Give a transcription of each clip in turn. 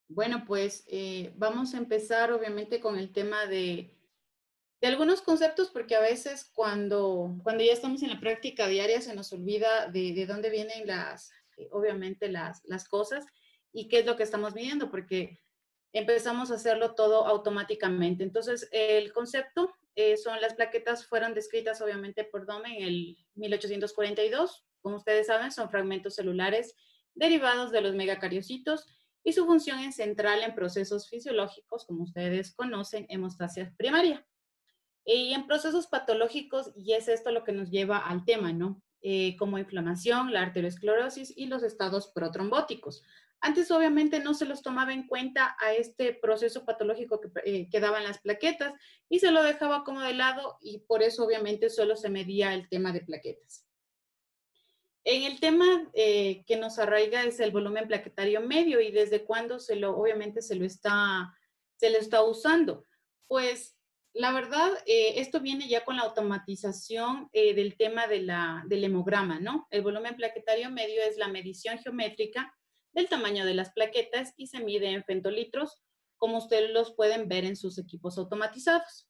Bueno, pues vamos a empezar obviamente con el tema de algunos conceptos, porque a veces cuando ya estamos en la práctica diaria se nos olvida de dónde vienen obviamente las cosas y qué es lo que estamos midiendo, porque empezamos a hacerlo todo automáticamente. Entonces, el concepto son las plaquetas fueron descritas obviamente por Dome en el 1842. Como ustedes saben, son fragmentos celulares derivados de los megacariocitos y su función es central en procesos fisiológicos, como ustedes conocen, hemostasia primaria. Y en procesos patológicos, y es esto lo que nos lleva al tema, ¿no? Como inflamación, la arteriosclerosis y los estados protrombóticos. Antes obviamente no se los tomaba en cuenta a este proceso patológico que daban las plaquetas y se lo dejaba como de lado y por eso obviamente solo se medía el tema de plaquetas. En el tema que nos arraiga es el volumen plaquetario medio y desde cuándo obviamente se lo está usando. Pues la verdad, esto viene ya con la automatización del tema del hemograma, ¿no? El volumen plaquetario medio es la medición geométrica del tamaño de las plaquetas y se mide en femtolitros, como ustedes los pueden ver en sus equipos automatizados.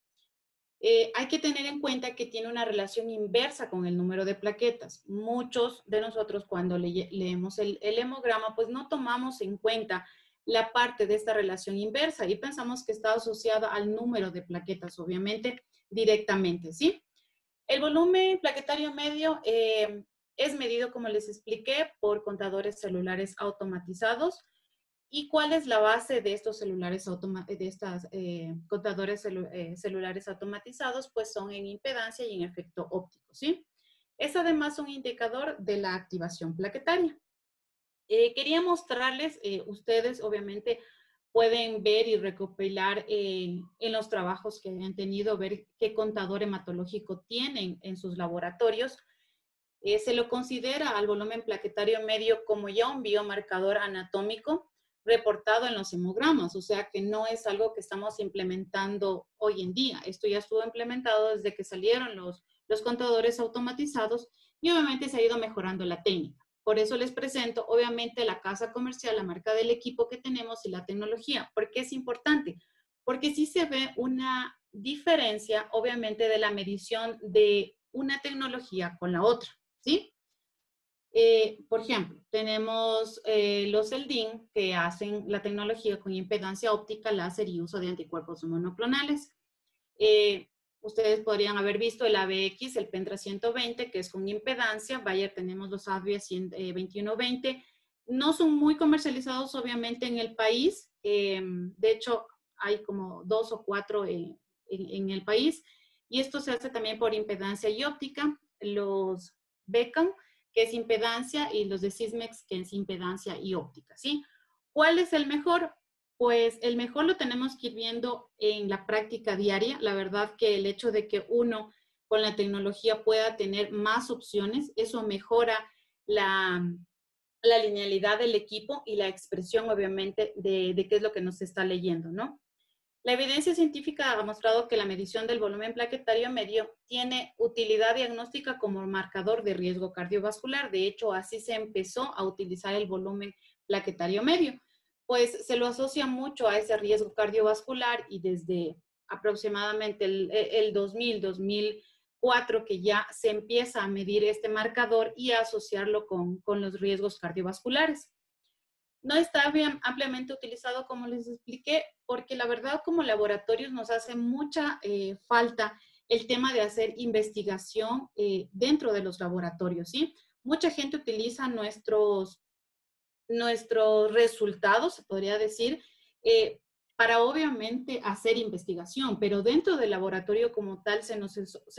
Hay que tener en cuenta que tiene una relación inversa con el número de plaquetas. Muchos de nosotros cuando leemos el hemograma, pues no tomamos en cuenta la parte de esta relación inversa y pensamos que está asociada al número de plaquetas, obviamente, directamente, ¿sí? El volumen plaquetario medio es medido, como les expliqué, por contadores celulares automatizados. ¿Y cuál es la base de estos contadores celulares automatizados? Pues son en impedancia y en efecto óptico, ¿sí? Es además un indicador de la activación plaquetaria. Quería mostrarles, ustedes obviamente pueden ver y recopilar en los trabajos que han tenido, ver qué contador hematológico tienen en sus laboratorios. Se lo considera al volumen plaquetario medio como ya un biomarcador anatómico reportado en los hemogramas, o sea que no es algo que estamos implementando hoy en día. Esto ya estuvo implementado desde que salieron los contadores automatizados y obviamente se ha ido mejorando la técnica. Por eso les presento, obviamente, la casa comercial, la marca del equipo que tenemos y la tecnología. ¿Por qué es importante? Porque sí se ve una diferencia, obviamente, de la medición de una tecnología con la otra. ¿Sí? Por ejemplo, tenemos los ELDIN que hacen la tecnología con impedancia óptica, láser y uso de anticuerpos monoclonales. Ustedes podrían haber visto el ABX, el Pentra 120, que es con impedancia. Bayer tenemos los ADVIA 2120. No son muy comercializados, obviamente, en el país. De hecho, hay como 2 o 4 en el país. Y esto se hace también por impedancia y óptica. Los Beacon, que es impedancia, y los de Sysmex, que es impedancia y óptica, ¿sí? ¿Cuál es el mejor? Pues el mejor lo tenemos que ir viendo en la práctica diaria. La verdad que el hecho de que uno con la tecnología pueda tener más opciones, eso mejora la linealidad del equipo y la expresión, obviamente, de qué es lo que nos está leyendo, ¿no? La evidencia científica ha mostrado que la medición del volumen plaquetario medio tiene utilidad diagnóstica como marcador de riesgo cardiovascular. De hecho, así se empezó a utilizar el volumen plaquetario medio, pues se lo asocia mucho a ese riesgo cardiovascular y desde aproximadamente el 2004 que ya se empieza a medir este marcador y a asociarlo con los riesgos cardiovasculares. No está bien ampliamente utilizado, como les expliqué, porque la verdad como laboratorios nos hace mucha falta el tema de hacer investigación dentro de los laboratorios, ¿sí? Mucha gente utiliza nuestros resultados, se podría decir, para obviamente hacer investigación, pero dentro del laboratorio como tal se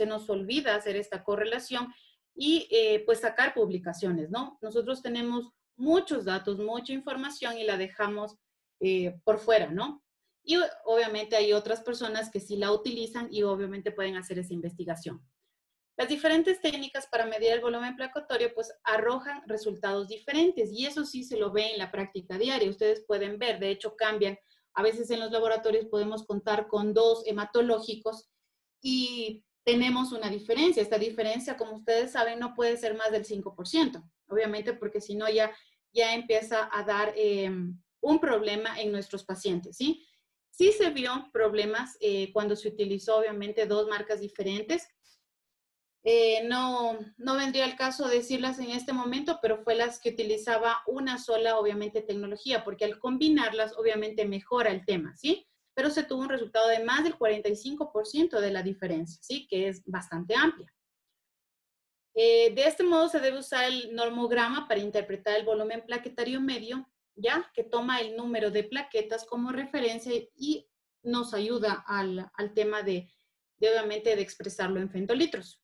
nos olvida hacer esta correlación y pues sacar publicaciones, ¿no? Nosotros tenemos muchos datos, mucha información y la dejamos por fuera, ¿no? Y obviamente hay otras personas que sí la utilizan y obviamente pueden hacer esa investigación. Las diferentes técnicas para medir el volumen plaquetario pues arrojan resultados diferentes y eso sí se lo ve en la práctica diaria. Ustedes pueden ver, de hecho cambian. A veces en los laboratorios podemos contar con 2 hematológicos y tenemos una diferencia. Esta diferencia, como ustedes saben, no puede ser más del 5%. Obviamente porque si no ya empieza a dar un problema en nuestros pacientes, ¿sí? Sí se vio problemas cuando se utilizó obviamente dos marcas diferentes. No vendría al caso decirlas en este momento, pero fue las que utilizaba una sola, obviamente, tecnología, porque al combinarlas, obviamente, mejora el tema, ¿sí? Pero se tuvo un resultado de más del 45% de la diferencia, ¿sí? Que es bastante amplia. De este modo se debe usar el normograma para interpretar el volumen plaquetario medio, ¿ya? Que toma el número de plaquetas como referencia y nos ayuda al tema obviamente, de expresarlo en femtolitros.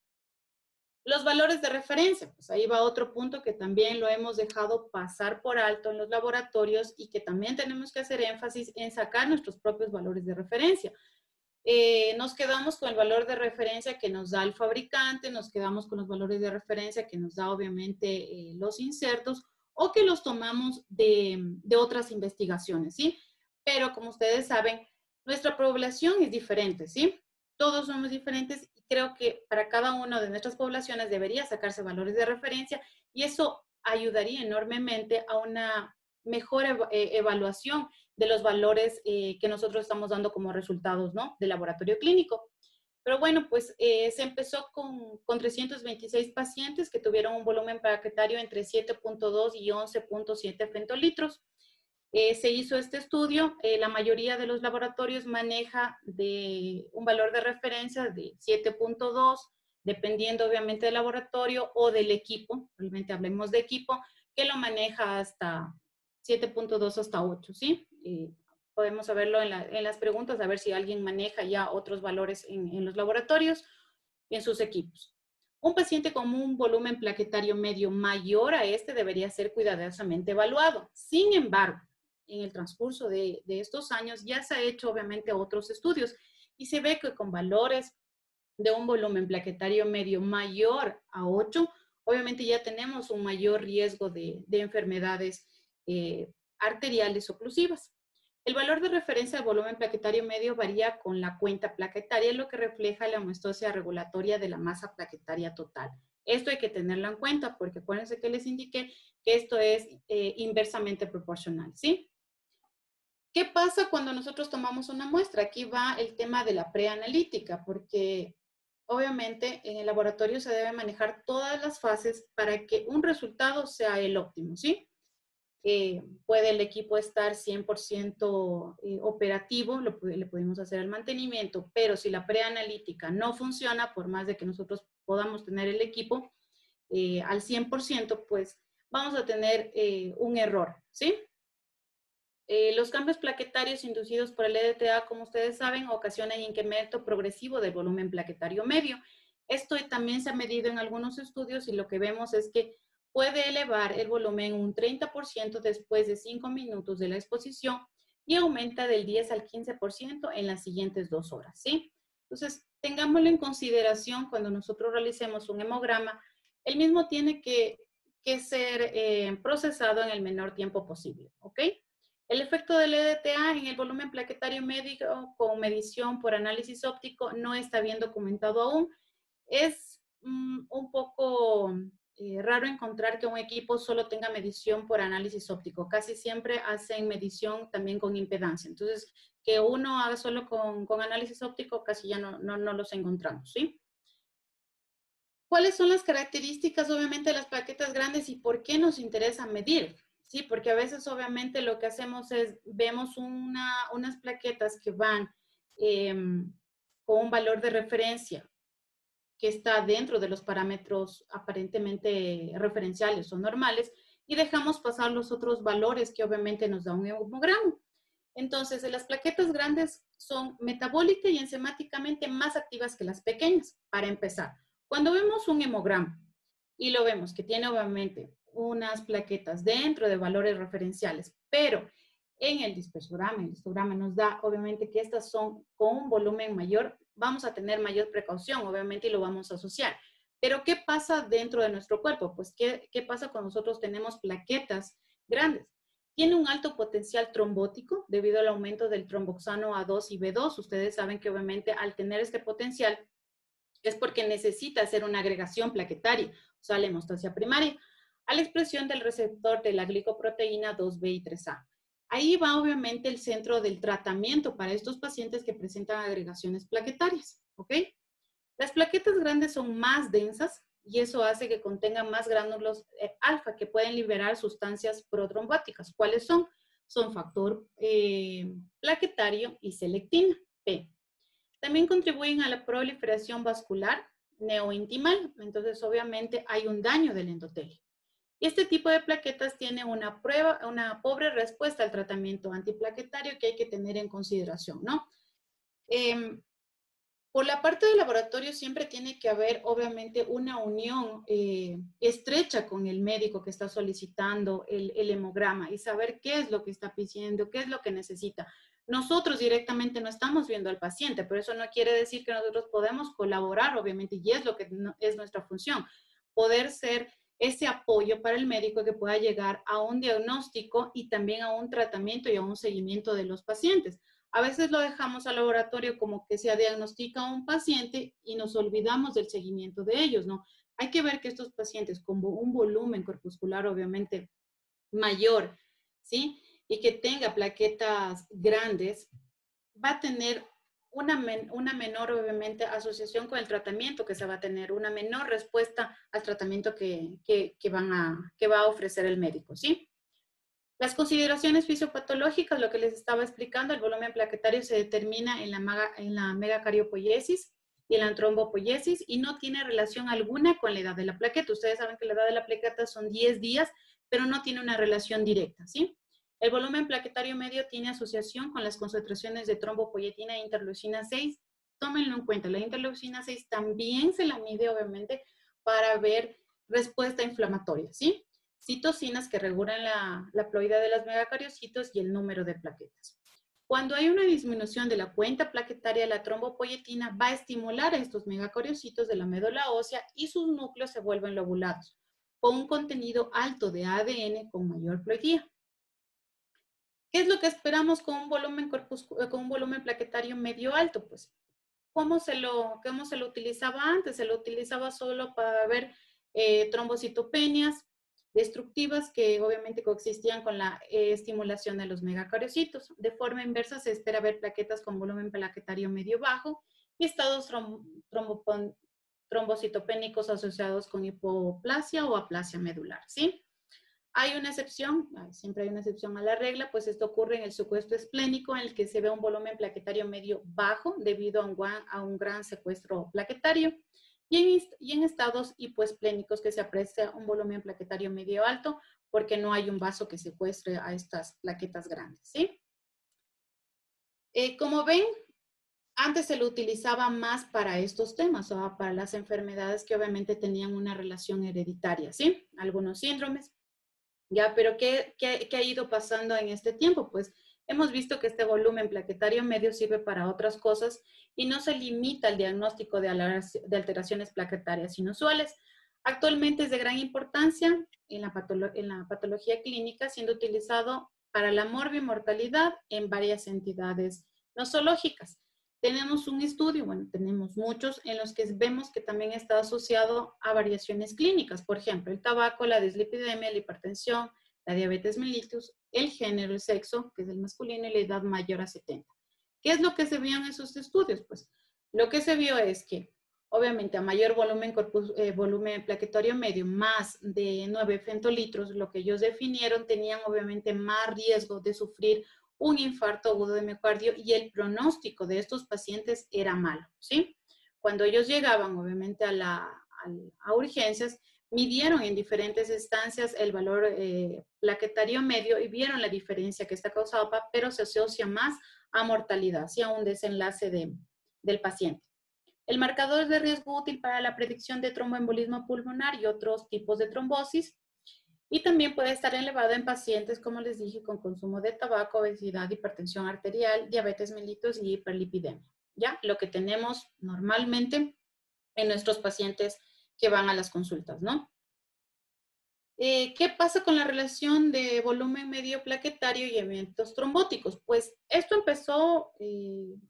Los valores de referencia, pues ahí va otro punto que también lo hemos dejado pasar por alto en los laboratorios y que también tenemos que hacer énfasis en sacar nuestros propios valores de referencia. Nos quedamos con el valor de referencia que nos da el fabricante, nos quedamos con los valores de referencia que nos da obviamente los insertos o que los tomamos de otras investigaciones, ¿sí? Pero como ustedes saben, nuestra población es diferente, ¿sí? Todos somos diferentes y creo que para cada una de nuestras poblaciones debería sacarse valores de referencia y eso ayudaría enormemente a una mejor evaluación de los valores que nosotros estamos dando como resultados, ¿no? Del laboratorio clínico. Pero bueno, pues se empezó con 326 pacientes que tuvieron un volumen plaquetario entre 7.2 y 11.7 femtolitros. Se hizo este estudio, la mayoría de los laboratorios maneja de un valor de referencia de 7.2, dependiendo obviamente del laboratorio o del equipo, realmente hablemos de equipo, que lo maneja hasta 7.2 hasta 8, ¿sí? Podemos saberlo en las preguntas, a ver si alguien maneja ya otros valores en los laboratorios y en sus equipos. Un paciente con un volumen plaquetario medio mayor a este debería ser cuidadosamente evaluado. Sin embargo, en el transcurso de estos años ya se ha hecho obviamente otros estudios y se ve que con valores de un volumen plaquetario medio mayor a 8, obviamente ya tenemos un mayor riesgo de enfermedades arteriales oclusivas. El valor de referencia del volumen plaquetario medio varía con la cuenta plaquetaria, lo que refleja la homeostasia regulatoria de la masa plaquetaria total. Esto hay que tenerlo en cuenta porque acuérdense que les indiqué que esto es inversamente proporcional, ¿sí? ¿Qué pasa cuando nosotros tomamos una muestra? Aquí va el tema de la preanalítica, porque obviamente en el laboratorio se debe manejar todas las fases para que un resultado sea el óptimo, ¿sí? Puede el equipo estar 100% operativo, le podemos hacer el mantenimiento, pero si la preanalítica no funciona, por más de que nosotros podamos tener el equipo al 100%, pues vamos a tener un error, ¿sí? Los cambios plaquetarios inducidos por el EDTA, como ustedes saben, ocasionan incremento progresivo del volumen plaquetario medio. Esto también se ha medido en algunos estudios y lo que vemos es que puede elevar el volumen un 30% después de 5 minutos de la exposición y aumenta del 10 al 15% en las siguientes 2 horas, ¿sí? Entonces, tengámoslo en consideración cuando nosotros realicemos un hemograma. El mismo tiene que ser procesado en el menor tiempo posible, ¿ok? El efecto del EDTA en el volumen plaquetario medio con medición por análisis óptico no está bien documentado aún. Es un poco raro encontrar que un equipo solo tenga medición por análisis óptico. Casi siempre hacen medición también con impedancia. Entonces, que uno haga solo con análisis óptico, casi ya no los encontramos, ¿sí? ¿Cuáles son las características, obviamente, de las plaquetas grandes y por qué nos interesa medir? Sí, porque a veces, obviamente, lo que hacemos es, vemos unas plaquetas que van con un valor de referencia que está dentro de los parámetros aparentemente referenciales o normales y dejamos pasar los otros valores que obviamente nos da un hemograma. Entonces, las plaquetas grandes son metabólica y enzimáticamente más activas que las pequeñas, para empezar. Cuando vemos un hemograma y lo vemos que tiene obviamente unas plaquetas dentro de valores referenciales, pero en el dispersograma, el histograma nos da obviamente que estas son con un volumen mayor, vamos a tener mayor precaución, obviamente, y lo vamos a asociar. Pero, ¿qué pasa dentro de nuestro cuerpo? Pues, ¿qué pasa cuando nosotros tenemos plaquetas grandes? Tiene un alto potencial trombótico debido al aumento del tromboxano A2 y B2. Ustedes saben que obviamente al tener este potencial es porque necesita hacer una agregación plaquetaria, o sea, la hemostasia primaria, a la expresión del receptor de la glicoproteína 2B y 3A. Ahí va obviamente el centro del tratamiento para estos pacientes que presentan agregaciones plaquetarias, ¿ok? Las plaquetas grandes son más densas y eso hace que contengan más gránulos alfa que pueden liberar sustancias protrombóticas. ¿Cuáles son? Son factor plaquetario y selectina, P. También contribuyen a la proliferación vascular neointimal, entonces obviamente hay un daño del endotelio. Y este tipo de plaquetas tiene una pobre respuesta al tratamiento antiplaquetario que hay que tener en consideración, ¿no? Por la parte del laboratorio siempre tiene que haber, obviamente, una unión estrecha con el médico que está solicitando el hemograma y saber qué es lo que está pidiendo, qué es lo que necesita. Nosotros directamente no estamos viendo al paciente, pero eso no quiere decir que nosotros podemos colaborar, obviamente, y es lo que es nuestra función, poder ser ese apoyo para el médico que pueda llegar a un diagnóstico y también a un tratamiento y a un seguimiento de los pacientes. A veces lo dejamos al laboratorio como que se diagnostica un paciente y nos olvidamos del seguimiento de ellos, ¿no? Hay que ver que estos pacientes con un volumen corpuscular obviamente mayor, ¿sí? Y que tenga plaquetas grandes, va a tener una menor, obviamente, asociación con el tratamiento que se va a tener, una menor respuesta al tratamiento que va a ofrecer el médico, ¿sí? Las consideraciones fisiopatológicas, lo que les estaba explicando, el volumen plaquetario se determina en la megacariopoiesis y en la trombopoiesis y no tiene relación alguna con la edad de la plaqueta. Ustedes saben que la edad de la plaqueta son 10 días, pero no tiene una relación directa, ¿sí? El volumen plaquetario medio tiene asociación con las concentraciones de trombopoietina e interleucina 6. Tómenlo en cuenta, la interleucina 6 también se la mide, obviamente, para ver respuesta inflamatoria, ¿sí? Citocinas que regulan la ploidad de los megacariocitos y el número de plaquetas. Cuando hay una disminución de la cuenta plaquetaria, la trombopoietina va a estimular a estos megacariocitos de la médula ósea y sus núcleos se vuelven lobulados, con un contenido alto de ADN con mayor ploidía. ¿Qué es lo que esperamos con un volumen plaquetario medio alto? Pues, ¿cómo se lo utilizaba antes? Se lo utilizaba solo para ver trombocitopenias destructivas que obviamente coexistían con la estimulación de los megacariocitos. De forma inversa se espera ver plaquetas con volumen plaquetario medio bajo y estados trombocitopénicos asociados con hipoplasia o aplasia medular, ¿sí? Hay una excepción, siempre hay una excepción a la regla, pues esto ocurre en el secuestro esplénico, en el que se ve un volumen plaquetario medio bajo debido a un gran secuestro plaquetario, y en estados hipoesplénicos que se aprecia un volumen plaquetario medio alto, porque no hay un vaso que secuestre a estas plaquetas grandes, ¿sí? Como ven, antes se lo utilizaba más para estos temas, o para las enfermedades que obviamente tenían una relación hereditaria, ¿sí? Algunos síndromes. Ya, pero ¿qué ha ido pasando en este tiempo? Pues hemos visto que este volumen plaquetario medio sirve para otras cosas y no se limita al diagnóstico de alteraciones plaquetarias inusuales. Actualmente es de gran importancia en la patología clínica, siendo utilizado para la morbimortalidad en varias entidades nosológicas. Tenemos un estudio, bueno, tenemos muchos, en los que vemos que también está asociado a variaciones clínicas. Por ejemplo, el tabaco, la dislipidemia, la hipertensión, la diabetes mellitus, el género, el sexo, que es el masculino, y la edad mayor a 70. ¿Qué es lo que se vio en esos estudios? Pues lo que se vio es que, obviamente, a mayor volumen plaquetario medio, más de 9 femtolitros, lo que ellos definieron, tenían obviamente más riesgo de sufrir un infarto agudo de miocardio y el pronóstico de estos pacientes era malo, ¿sí? Cuando ellos llegaban, obviamente, a urgencias, midieron en diferentes instancias el valor plaquetario medio y vieron la diferencia que está causada, pero se asocia más a mortalidad, ¿sí? A un desenlace del paciente. El marcador de riesgo útil para la predicción de tromboembolismo pulmonar y otros tipos de trombosis. Y también puede estar elevado en pacientes, como les dije, con consumo de tabaco, obesidad, hipertensión arterial, diabetes mellitus y hiperlipidemia. ¿Ya? Lo que tenemos normalmente en nuestros pacientes que van a las consultas, ¿no? ¿Qué pasa con la relación de volumen medio plaquetario y eventos trombóticos? Pues esto empezó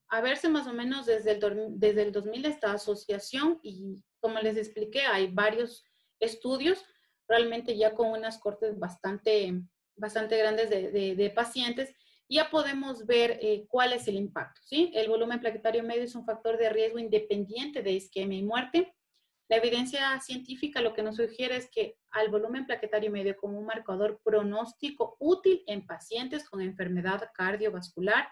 a verse más o menos desde el 2000 esta asociación y como les expliqué, hay varios estudios realmente ya con unas cortes bastante bastante grandes de pacientes, ya podemos ver cuál es el impacto, ¿sí? El volumen plaquetario medio es un factor de riesgo independiente de isquemia y muerte. La evidencia científica lo que nos sugiere es que al volumen plaquetario medio como un marcador pronóstico útil en pacientes con enfermedad cardiovascular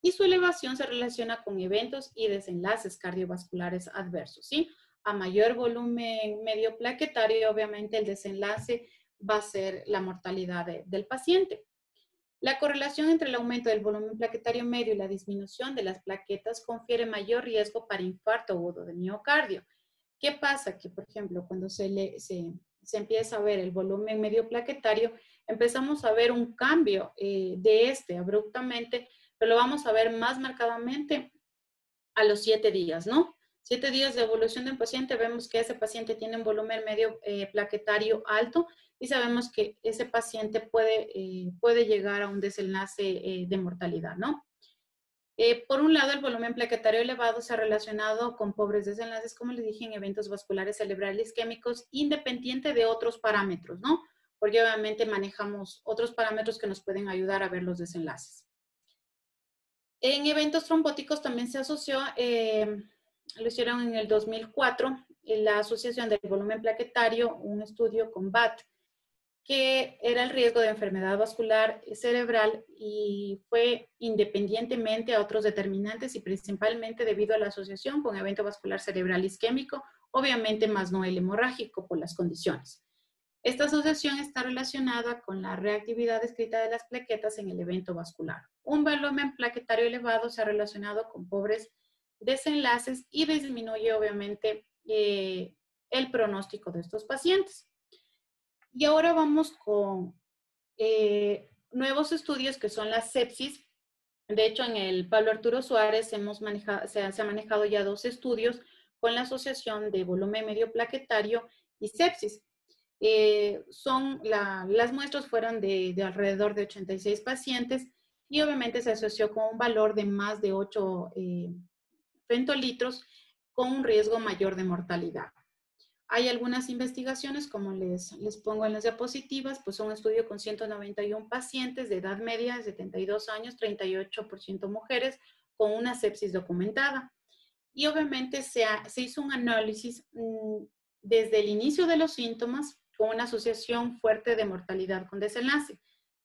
y su elevación se relaciona con eventos y desenlaces cardiovasculares adversos, ¿sí? A mayor volumen medio plaquetario, obviamente el desenlace va a ser la mortalidad del paciente. La correlación entre el aumento del volumen plaquetario medio y la disminución de las plaquetas confiere mayor riesgo para infarto agudo de miocardio. ¿Qué pasa? Que, por ejemplo, cuando se empieza a ver el volumen medio plaquetario, empezamos a ver un cambio de abruptamente, pero lo vamos a ver más marcadamente a los 7 días, ¿no? 7 días de evolución de un paciente, vemos que ese paciente tiene un volumen medio plaquetario alto y sabemos que ese paciente puede llegar a un desenlace de mortalidad, ¿no? Por un lado, el volumen plaquetario elevado se ha relacionado con pobres desenlaces, como les dije, en eventos vasculares cerebrales isquémicos, independiente de otros parámetros, ¿no? Porque obviamente manejamos otros parámetros que nos pueden ayudar a ver los desenlaces. En eventos trombóticos también se asoció, lo hicieron en el 2004, en la Asociación del Volumen Plaquetario, un estudio con BAT, que era el riesgo de enfermedad vascular cerebral y fue independientemente a otros determinantes y principalmente debido a la asociación con evento vascular cerebral isquémico, obviamente más no el hemorrágico por las condiciones. Esta asociación está relacionada con la reactividad descrita de las plaquetas en el evento vascular. Un volumen plaquetario elevado se ha relacionado con pobres desenlaces y disminuye obviamente el pronóstico de estos pacientes. Y ahora vamos con nuevos estudios que son la sepsis. De hecho, en el Pablo Arturo Suárez se ha manejado ya 2 estudios con la asociación de volumen medio plaquetario y sepsis. Las muestras fueron de alrededor de 86 pacientes y obviamente se asoció con un valor de más de 8 femtolitros con un riesgo mayor de mortalidad. Hay algunas investigaciones, como les pongo en las diapositivas, pues un estudio con 191 pacientes de edad media de 72 años, 38% mujeres, con una sepsis documentada. Y obviamente se hizo un análisis desde el inicio de los síntomas con una asociación fuerte de mortalidad con desenlace.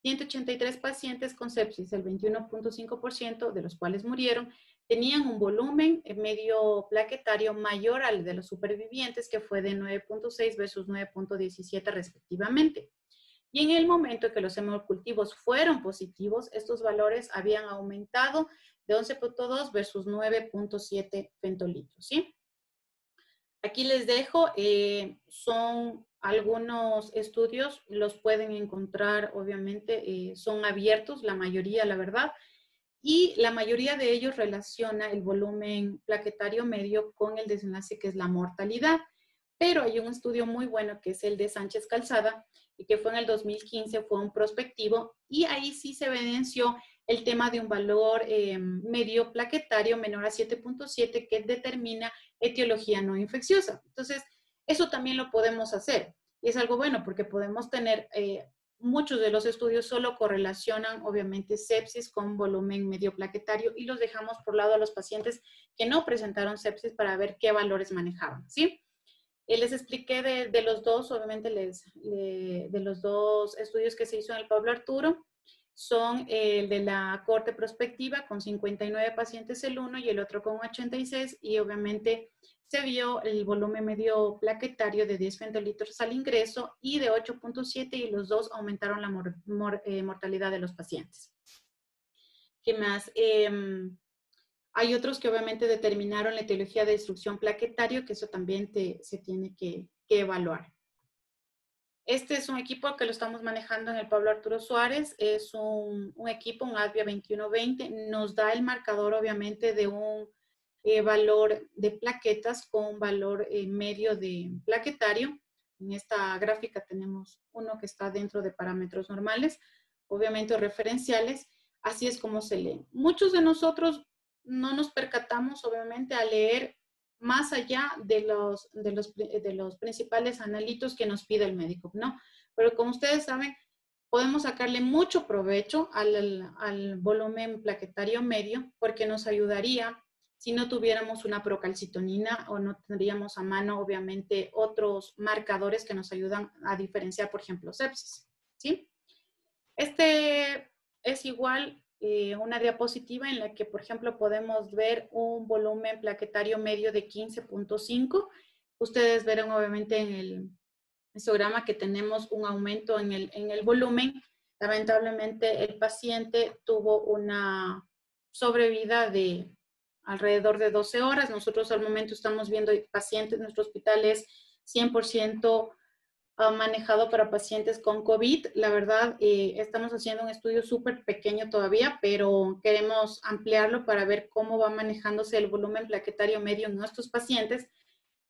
183 pacientes con sepsis, el 21.5% de los cuales murieron, tenían un volumen medio plaquetario mayor al de los supervivientes, que fue de 9.6 versus 9.17 respectivamente. Y en el momento que los hemocultivos fueron positivos, estos valores habían aumentado de 11.2 versus 9.7 femtolitros, ¿sí? Aquí les dejo, son algunos estudios, los pueden encontrar, obviamente, son abiertos, la mayoría, la verdad, y la mayoría de ellos relaciona el volumen plaquetario medio con el desenlace que es la mortalidad. Pero hay un estudio muy bueno que es el de Sánchez Calzada y que fue en el 2015, fue un prospectivo y ahí sí se evidenció el tema de un valor medio plaquetario menor a 7.7 que determina etiología no infecciosa. Entonces, eso también lo podemos hacer y es algo bueno porque podemos tener muchos de los estudios solo correlacionan, obviamente, sepsis con volumen medio plaquetario y los dejamos por lado a los pacientes que no presentaron sepsis para ver qué valores manejaban, ¿sí? Les expliqué de los dos, obviamente, de los 2 estudios que se hizo en el Pablo Arturo. Son el de la corte prospectiva con 59 pacientes el uno y el otro con 86 y obviamente se vio el volumen medio plaquetario de 10 femtolitros al ingreso y de 8.7 y los dos aumentaron la mortalidad de los pacientes. ¿Qué más? Hay otros que obviamente determinaron la etiología de destrucción plaquetario, que eso también se tiene que evaluar. Este es un equipo que lo estamos manejando en el Pablo Arturo Suárez. Es un equipo, un ADVIA 2120. Nos da el marcador, obviamente, de un valor de plaquetas con un valor medio de plaquetario. En esta gráfica tenemos uno que está dentro de parámetros normales, obviamente referenciales. Así es como se lee. Muchos de nosotros no nos percatamos, obviamente, a leer más allá de los principales analitos que nos pide el médico, ¿no? Pero como ustedes saben, podemos sacarle mucho provecho al volumen plaquetario medio porque nos ayudaría si no tuviéramos una procalcitonina o no tendríamos a mano, obviamente, otros marcadores que nos ayudan a diferenciar, por ejemplo, sepsis, ¿sí? Este es igual una diapositiva en la que, por ejemplo, podemos ver un volumen plaquetario medio de 15.5. Ustedes verán, obviamente, en el histograma que tenemos un aumento en el volumen. Lamentablemente, el paciente tuvo una sobrevida de alrededor de 12 horas. Nosotros al momento estamos viendo pacientes, nuestro hospital es 100% manejado para pacientes con COVID. La verdad, estamos haciendo un estudio súper pequeño todavía, pero queremos ampliarlo para ver cómo va manejándose el volumen plaquetario medio en nuestros pacientes.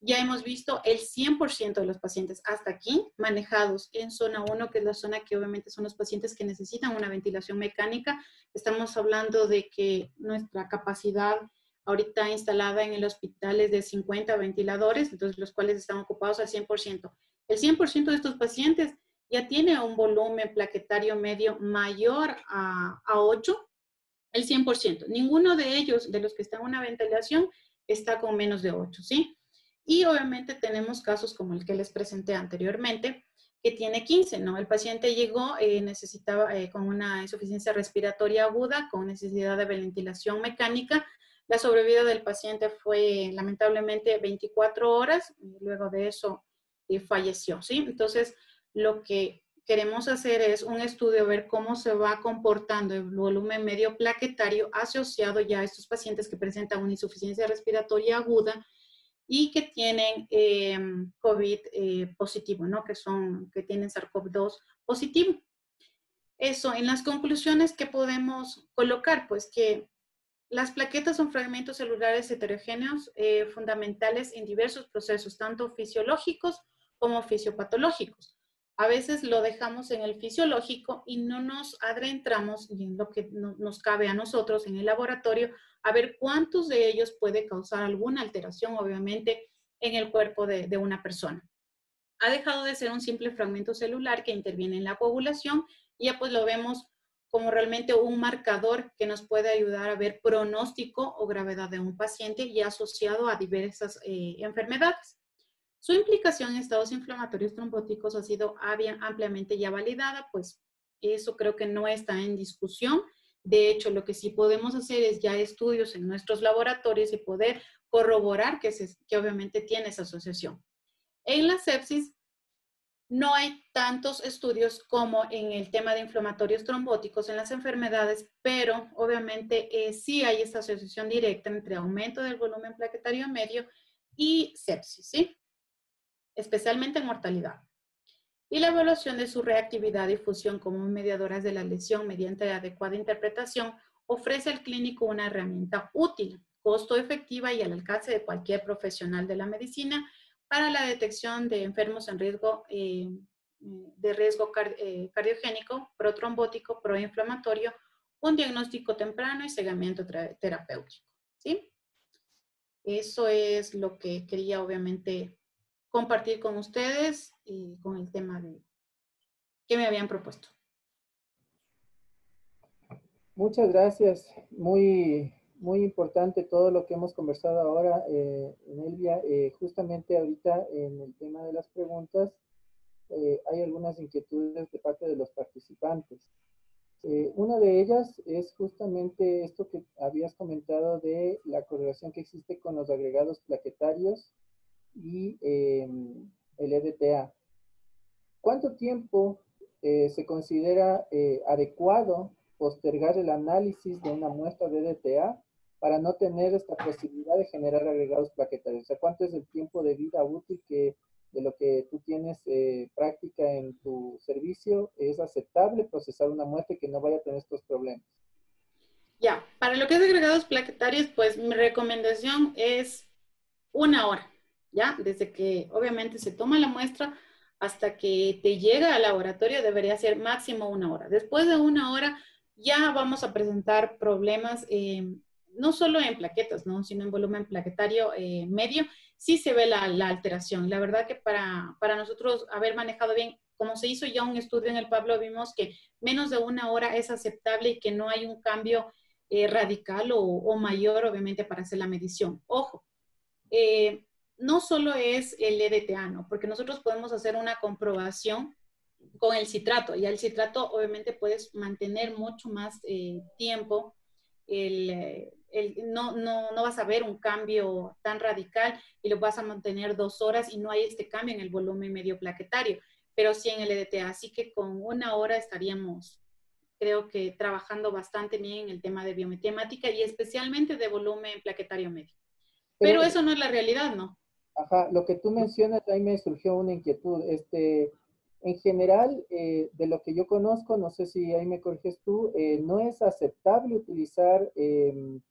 Ya hemos visto el 100% de los pacientes hasta aquí manejados en zona 1, que es la zona que obviamente son los pacientes que necesitan una ventilación mecánica. Estamos hablando de que nuestra capacidad ahorita instalada en el hospital es de 50 ventiladores, entonces los cuales están ocupados al 100%. El 100% de estos pacientes ya tiene un volumen plaquetario medio mayor a 8, el 100%. Ninguno de ellos, de los que están en una ventilación, está con menos de 8, ¿sí? Y obviamente tenemos casos como el que les presenté anteriormente, que tiene 15, ¿no? El paciente llegó, necesitaba con una insuficiencia respiratoria aguda, con necesidad de ventilación mecánica. La sobrevida del paciente fue lamentablemente 24 horas, y luego de eso falleció, ¿sí? Entonces, lo que queremos hacer es un estudio, ver cómo se va comportando el volumen medio plaquetario asociado ya a estos pacientes que presentan una insuficiencia respiratoria aguda y que tienen COVID positivo, ¿no? Que tienen SARS-CoV-2 positivo. Eso, en las conclusiones que podemos colocar, pues que las plaquetas son fragmentos celulares heterogéneos fundamentales en diversos procesos, tanto fisiológicos como fisiopatológicos. A veces lo dejamos en el fisiológico y no nos adentramos en lo que nos cabe a nosotros en el laboratorio a ver cuántos de ellos puede causar alguna alteración, obviamente, en el cuerpo de una persona. Ha dejado de ser un simple fragmento celular que interviene en la coagulación y ya pues lo vemos como realmente un marcador que nos puede ayudar a ver pronóstico o gravedad de un paciente y asociado a diversas enfermedades. Su implicación en estados inflamatorios trombóticos ha sido ampliamente ya validada, pues eso creo que no está en discusión. De hecho, lo que sí podemos hacer es ya estudios en nuestros laboratorios y poder corroborar que obviamente tiene esa asociación. En la sepsis no hay tantos estudios como en el tema de inflamatorios trombóticos en las enfermedades, pero obviamente sí hay esta asociación directa entre aumento del volumen plaquetario medio y sepsis, ¿sí? Especialmente en mortalidad. Y la evaluación de su reactividad y fusión como mediadoras de la lesión mediante adecuada interpretación ofrece al clínico una herramienta útil, costo efectiva y al alcance de cualquier profesional de la medicina para la detección de enfermos en riesgo de riesgo cardiogénico, protrombótico, proinflamatorio, un diagnóstico temprano y seguimiento terapéutico, ¿sí? Eso es lo que quería obviamente compartir con ustedes y con el tema que me habían propuesto. Muchas gracias. Muy importante todo lo que hemos conversado ahora, Nelvia. Justamente ahorita en el tema de las preguntas, hay algunas inquietudes de parte de los participantes. Una de ellas es justamente esto que habías comentado de la correlación que existe con los agregados plaquetarios y el EDTA. ¿Cuánto tiempo se considera adecuado postergar el análisis de una muestra de EDTA para no tener esta posibilidad de generar agregados plaquetarios? O sea, ¿cuánto es el tiempo de vida útil que de lo que tú tienes práctica en tu servicio es aceptable procesar una muestra y que no vaya a tener estos problemas? Ya, para lo que es agregados plaquetarios, pues mi recomendación es 1 hora, ¿ya? Desde que obviamente se toma la muestra hasta que te llega al laboratorio debería ser máximo 1 hora. Después de 1 hora ya vamos a presentar problemas, no solo en plaquetas, ¿no? Sino en volumen plaquetario medio, sí se ve la alteración. La verdad que para nosotros haber manejado bien, como se hizo ya un estudio en el Pablo, vimos que menos de 1 hora es aceptable y que no hay un cambio radical o mayor, obviamente, para hacer la medición. Ojo, no solo es el EDTA, ¿no? Porque nosotros podemos hacer una comprobación con el citrato. Y el citrato, obviamente, puedes mantener mucho más tiempo. No vas a ver un cambio tan radical y lo vas a mantener 2 horas y no hay este cambio en el volumen medio plaquetario, pero sí en el EDTA. Así que con 1 hora estaríamos, creo que, trabajando bastante bien en el tema de biometría hemática y especialmente de volumen plaquetario medio. Pero Pero, eso no es la realidad, ¿no? ajá, lo que tú mencionas, ahí me surgió una inquietud. En general, de lo que yo conozco, no sé si ahí me corriges tú, no es aceptable utilizar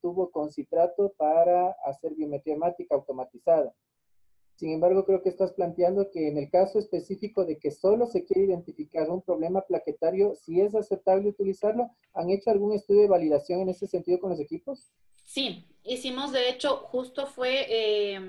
tubo con citrato para hacer biometría hemática automatizada. Sin embargo, creo que estás planteando que en el caso específico de que solo se quiere identificar un problema plaquetario, si es aceptable utilizarlo. ¿Han hecho algún estudio de validación en ese sentido con los equipos? Sí, hicimos, de hecho, justo fue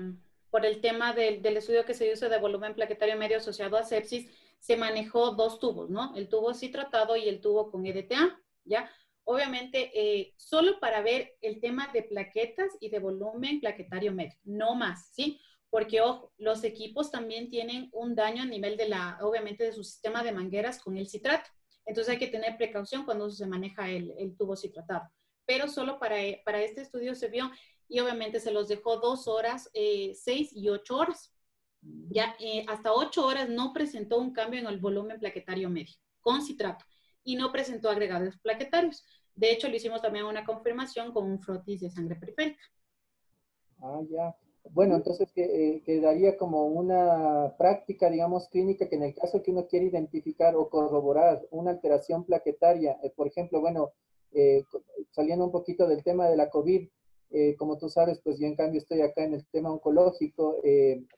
por el tema del estudio que se hizo de volumen plaquetario medio asociado a sepsis, se manejó 2 tubos, ¿no? El tubo citratado y el tubo con EDTA, ¿ya? Obviamente, solo para ver el tema de plaquetas y de volumen plaquetario medio, no más, ¿sí? Porque, ojo, los equipos también tienen un daño a nivel obviamente, de su sistema de mangueras con el citrato. Entonces hay que tener precaución cuando se maneja el tubo citratado, pero solo para este estudio se vio y obviamente se los dejó 2 horas, 6 y 8 horas. Ya hasta 8 horas no presentó un cambio en el volumen plaquetario medio con citrato y no presentó agregados plaquetarios. De hecho, le hicimos también una confirmación con un frotis de sangre periférica. Ah, ya. Bueno, entonces quedaría como una práctica, digamos, clínica que en el caso que uno quiere identificar o corroborar una alteración plaquetaria, por ejemplo, bueno, saliendo un poquito del tema de la COVID, como tú sabes, pues yo en cambio estoy acá en el tema oncológico,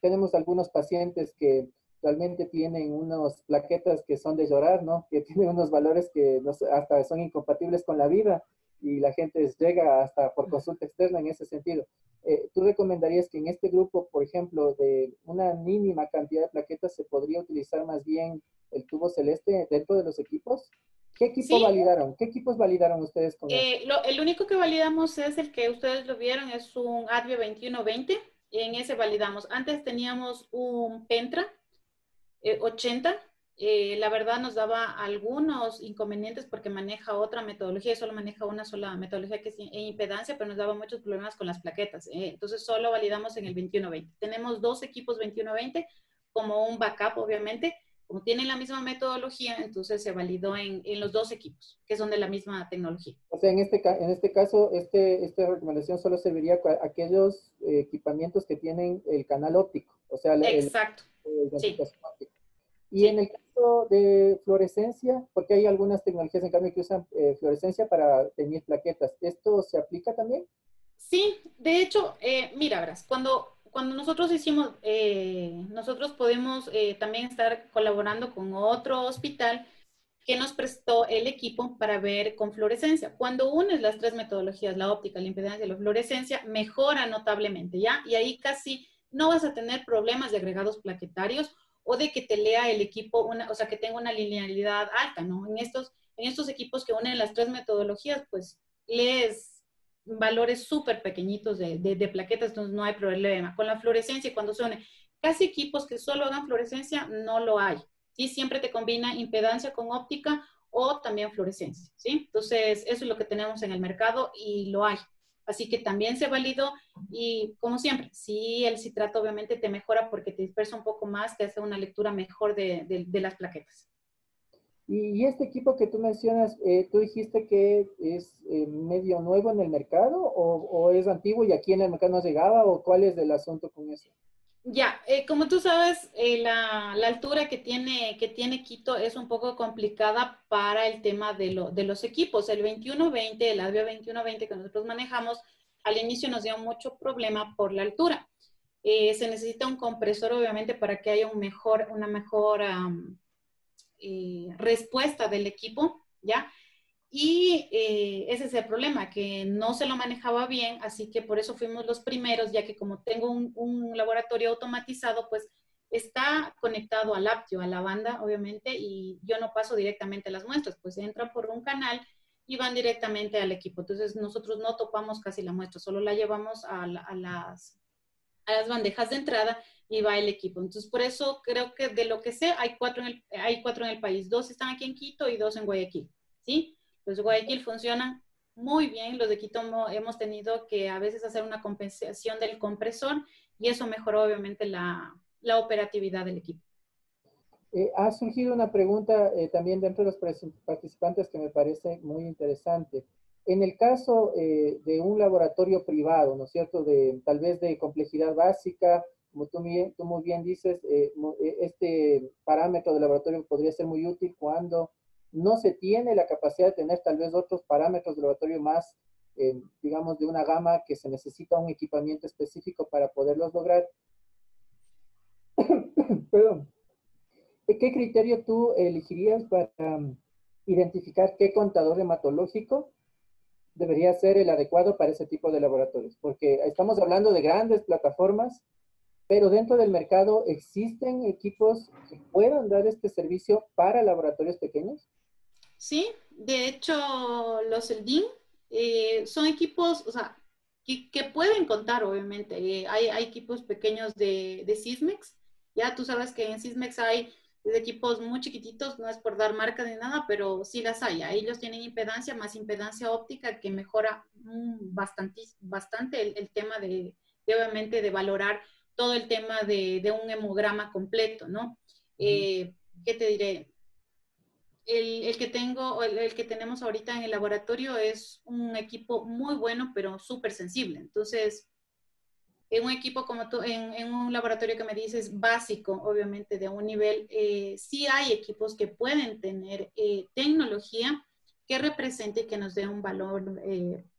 tenemos algunos pacientes que realmente tienen unas plaquetas que son de llorar, ¿no? Que tienen unos valores que hasta son incompatibles con la vida y la gente llega hasta por consulta externa en ese sentido. ¿Tú recomendarías que en este grupo, por ejemplo, de una mínima cantidad de plaquetas, se podría utilizar más bien el tubo celeste dentro de los equipos? ¿Qué equipo Sí, validaron? ¿Qué equipos validaron ustedes con eso? el único que validamos es el que ustedes lo vieron, es un Advio 2120, y en ese validamos. Antes teníamos un Pentra 80. La verdad nos daba algunos inconvenientes porque maneja otra metodología y solo maneja una sola metodología que es impedancia, pero nos daba muchos problemas con las plaquetas. Entonces solo validamos en el 2120. Tenemos 2 equipos 2120 como un backup, obviamente. Como tienen la misma metodología, entonces se validó en los 2 equipos, que son de la misma tecnología. O sea, en este caso, esta recomendación solo serviría para aquellos equipamientos que tienen el canal óptico, o sea, Exacto, sí. identificación óptica. Y en Sí, el caso de fluorescencia, porque hay algunas tecnologías en cambio que usan fluorescencia para teñir plaquetas, ¿esto se aplica también? sí, de hecho, mira, verás, cuando nosotros hicimos, nosotros podemos también estar colaborando con otro hospital que nos prestó el equipo para ver con fluorescencia. Cuando unes las 3 metodologías, la óptica, la impedancia y la fluorescencia, mejora notablemente, ¿ya? Y ahí casi no vas a tener problemas de agregados plaquetarios o de que te lea el equipo, o sea, que tenga una linealidad alta, ¿no? En estos equipos que unen las 3 metodologías, pues lees valores súper pequeñitos de plaquetas, entonces no hay problema. Con la fluorescencia, cuando se une casi equipos que solo hagan fluorescencia, no lo hay. ¿Sí? Siempre te combina impedancia con óptica o también fluorescencia, ¿sí? Entonces, eso es lo que tenemos en el mercado y lo hay. Así que también se validó y, como siempre, sí, el citrato obviamente te mejora porque te dispersa un poco más, te hace una lectura mejor de las plaquetas. Y este equipo que tú mencionas, ¿tú dijiste que es medio nuevo en el mercado o es antiguo y aquí en el mercado no llegaba o cuál es el asunto con eso? Ya, como tú sabes, la altura que tiene Quito es un poco complicada para el tema de los equipos. El 2120, el Advio 2120 que nosotros manejamos, al inicio nos dio mucho problema por la altura. Se necesita un compresor, obviamente, para que haya una mejor respuesta del equipo, ¿ya? Y ese es el problema, que no se lo manejaba bien, así que por eso fuimos los primeros, ya que como tengo un laboratorio automatizado, pues está conectado al Aptio, a la banda, obviamente, y yo no paso directamente las muestras, pues entran por un canal y van directamente al equipo. Entonces nosotros no topamos casi la muestra, solo la llevamos a las bandejas de entrada y va el equipo. Entonces, por eso creo que de lo que sé, hay cuatro en el país. Dos están aquí en Quito y dos en Guayaquil, ¿sí? Los de Guayaquil funcionan muy bien. Los de Quito hemos tenido que a veces hacer una compensación del compresor y eso mejoró obviamente la operatividad del equipo. Ha surgido una pregunta también dentro de los participantes que me parece muy interesante. En el caso de un laboratorio privado, ¿no es cierto? Tal vez de complejidad básica, como tú muy bien dices, este parámetro de laboratorio podría ser muy útil cuando no se tiene la capacidad de tener tal vez otros parámetros de laboratorio más, digamos, de una gama que se necesita un equipamiento específico para poderlos lograr. Perdón. ¿Qué criterio tú elegirías para identificar qué contador hematológico debería ser el adecuado para ese tipo de laboratorios? Porque estamos hablando de grandes plataformas, pero dentro del mercado existen equipos que puedan dar este servicio para laboratorios pequeños. Sí, de hecho, los ELDIN son equipos, o sea, que pueden contar, obviamente. Hay equipos pequeños de Sysmex. Ya tú sabes que en Sysmex hay de equipos muy chiquititos, no es por dar marca ni nada, pero sí las hay. Ellos tienen impedancia más impedancia óptica que mejora bastante el tema obviamente, de valorar todo el tema de un hemograma completo, ¿no? ¿Qué te diré? El que tenemos ahorita en el laboratorio es un equipo muy bueno, pero súper sensible. Entonces, en un equipo como tú, en un laboratorio que me dices básico, obviamente de un nivel, sí hay equipos que pueden tener tecnología que represente y que nos dé un valor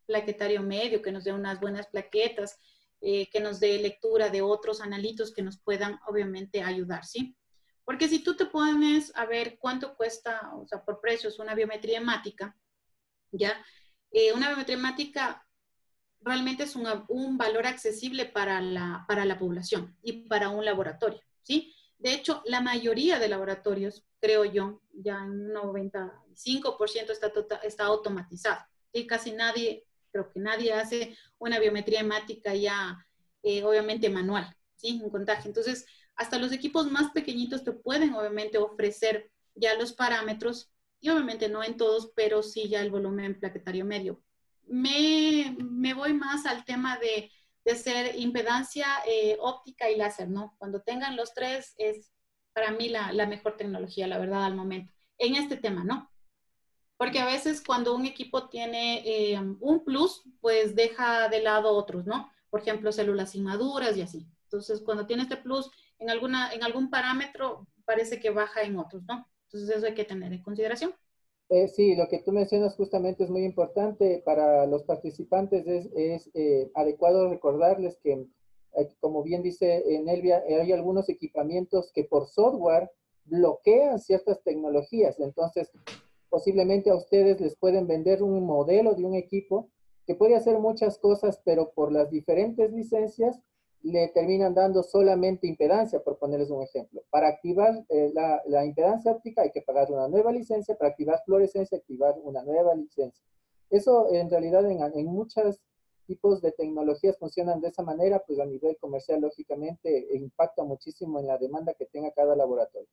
plaquetario medio, que nos dé unas buenas plaquetas, que nos dé lectura de otros analitos que nos puedan obviamente ayudar, ¿sí? Porque si tú te pones a ver cuánto cuesta, o sea, por precios, una biometría hemática, ¿ya? Una biometría hemática realmente es un valor accesible para la población y para un laboratorio, ¿sí? De hecho, la mayoría de laboratorios, creo yo, ya en un 95% está automatizado. Y casi nadie, creo que nadie hace una biometría hemática ya, obviamente, manual, ¿sí? En contagio. Entonces, hasta los equipos más pequeñitos te pueden, obviamente, ofrecer ya los parámetros, y obviamente no en todos, pero sí ya el volumen plaquetario medio. Me voy más al tema de hacer impedancia óptica y láser, ¿no? Cuando tengan los tres es para mí la mejor tecnología, la verdad, al momento. En este tema, ¿no? Porque a veces cuando un equipo tiene un plus, pues deja de lado otros, ¿no? Por ejemplo, células inmaduras y así. Entonces, cuando tiene este plus en algún parámetro, parece que baja en otros, ¿no? Entonces, eso hay que tener en consideración. Sí, lo que tú mencionas justamente es muy importante para los participantes. Es adecuado recordarles que, como bien dice Nelvia, hay algunos equipamientos que por software bloquean ciertas tecnologías. Entonces, posiblemente a ustedes les pueden vender un modelo de un equipo que puede hacer muchas cosas, pero por las diferentes licencias le terminan dando solamente impedancia, por ponerles un ejemplo. Para activar la impedancia óptica hay que pagar una nueva licencia, para activar fluorescencia, activar una nueva licencia. Eso en realidad en muchos tipos de tecnologías funcionan de esa manera, pues a nivel comercial, lógicamente, impacta muchísimo en la demanda que tenga cada laboratorio.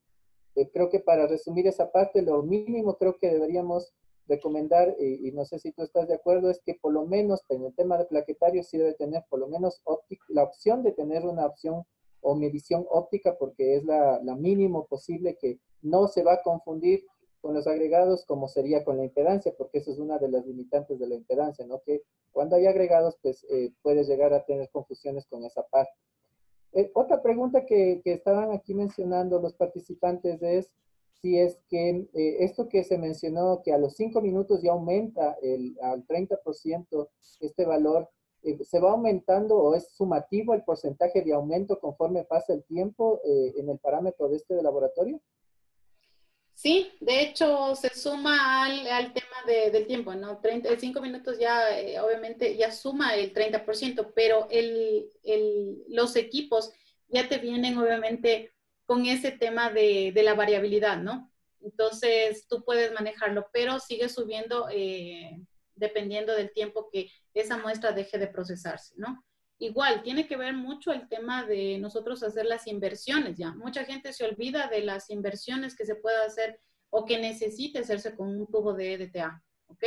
Creo que para resumir esa parte, lo mínimo creo que deberíamos recomendar, y no sé si tú estás de acuerdo, es que por lo menos en el tema de plaquetarios sí debe tener por lo menos la opción de tener una opción o medición óptica, porque es la mínimo posible, que no se va a confundir con los agregados como sería con la impedancia, porque eso es una de las limitantes de la impedancia, ¿no? Que cuando hay agregados, pues puedes llegar a tener confusiones con esa parte. Otra pregunta que estaban aquí mencionando los participantes es si es que esto que se mencionó, que a los 5 minutos ya aumenta al 30% este valor, ¿se va aumentando o es sumativo el porcentaje de aumento conforme pasa el tiempo en el parámetro de este de laboratorio? Sí, de hecho se suma al tema del tiempo, ¿no? 35 minutos ya, obviamente, ya suma el 30%, pero los equipos ya te vienen, obviamente, con ese tema de la variabilidad, ¿no? Entonces, tú puedes manejarlo, pero sigue subiendo dependiendo del tiempo que esa muestra deje de procesarse, ¿no? Igual, tiene que ver mucho el tema de nosotros hacer las inversiones, ya. Mucha gente se olvida de las inversiones que se puede hacer o que necesite hacerse con un tubo de EDTA, ¿ok?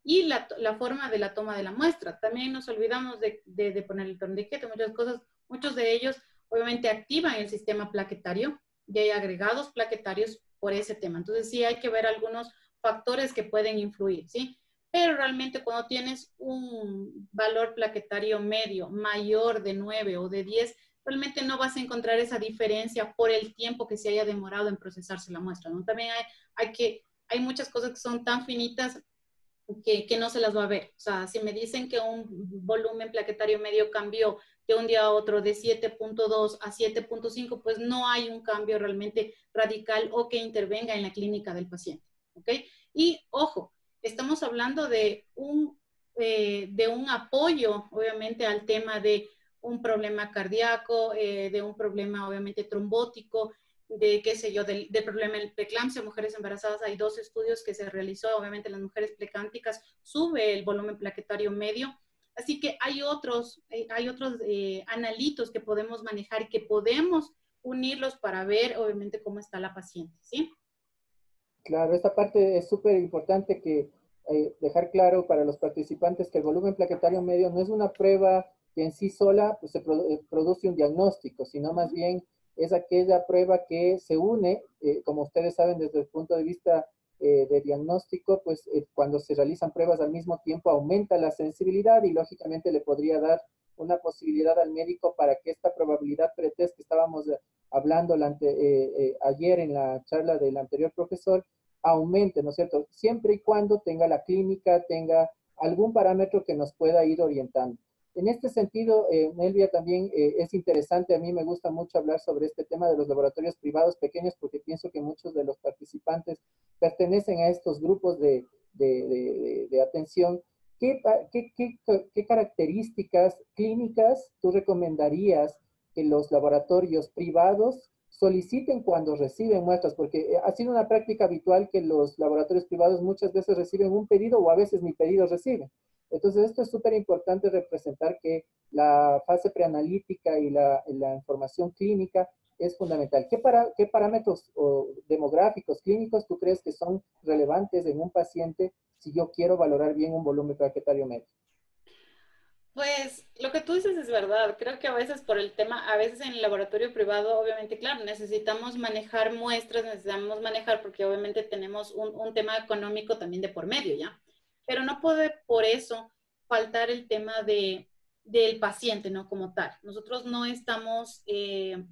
Y la forma de la toma de la muestra. También nos olvidamos de poner el torniquete, muchas cosas, muchos de ellos obviamente activan el sistema plaquetario y hay agregados plaquetarios por ese tema. Entonces sí hay que ver algunos factores que pueden influir, ¿sí? Pero realmente cuando tienes un valor plaquetario medio mayor de 9 o de 10, realmente no vas a encontrar esa diferencia por el tiempo que se haya demorado en procesarse la muestra, ¿no? También hay muchas cosas que son tan finitas que no se las va a ver. O sea, si me dicen que un volumen plaquetario medio cambió de un día a otro de 7.2 a 7.5, pues no hay un cambio realmente radical o que intervenga en la clínica del paciente. ¿Ok? Y ojo, estamos hablando de un apoyo, obviamente, al tema de un problema cardíaco, de un problema, obviamente, trombótico, de qué sé yo, del problema del preeclampsia, mujeres embarazadas, hay 2 estudios que se realizó, obviamente las mujeres preclánticas sube el volumen plaquetario medio, así que hay otros analitos que podemos manejar y que podemos unirlos para ver, obviamente, cómo está la paciente, ¿sí? Claro, esta parte es súper importante que dejar claro para los participantes que el volumen plaquetario medio no es una prueba que en sí sola pues, produce un diagnóstico, sino más bien es aquella prueba que se une, como ustedes saben desde el punto de vista de diagnóstico, pues cuando se realizan pruebas al mismo tiempo aumenta la sensibilidad y lógicamente le podría dar una posibilidad al médico para que esta probabilidad pretest que estábamos hablando ayer en la charla del anterior profesor, aumente, ¿no es cierto? Siempre y cuando tenga la clínica, tenga algún parámetro que nos pueda ir orientando. En este sentido, Nelvia, también es interesante, a mí me gusta mucho hablar sobre este tema de los laboratorios privados pequeños porque pienso que muchos de los participantes pertenecen a estos grupos de atención. ¿Qué características clínicas tú recomendarías que los laboratorios privados soliciten cuando reciben muestras? Porque ha sido una práctica habitual que los laboratorios privados muchas veces reciben un pedido o a veces ni pedidos reciben. Entonces, esto es súper importante representar que la fase preanalítica y la información clínica es fundamental. ¿Qué parámetros demográficos, clínicos tú crees que son relevantes en un paciente si yo quiero valorar bien un volumen plaquetario medio? Pues lo que tú dices es verdad. Creo que a veces por el tema, a veces en el laboratorio privado, obviamente, claro, necesitamos manejar muestras, necesitamos manejar porque obviamente tenemos un tema económico también de por medio, ¿ya? Pero no puede por eso faltar el tema del paciente, ¿no? Como tal. Nosotros no estamos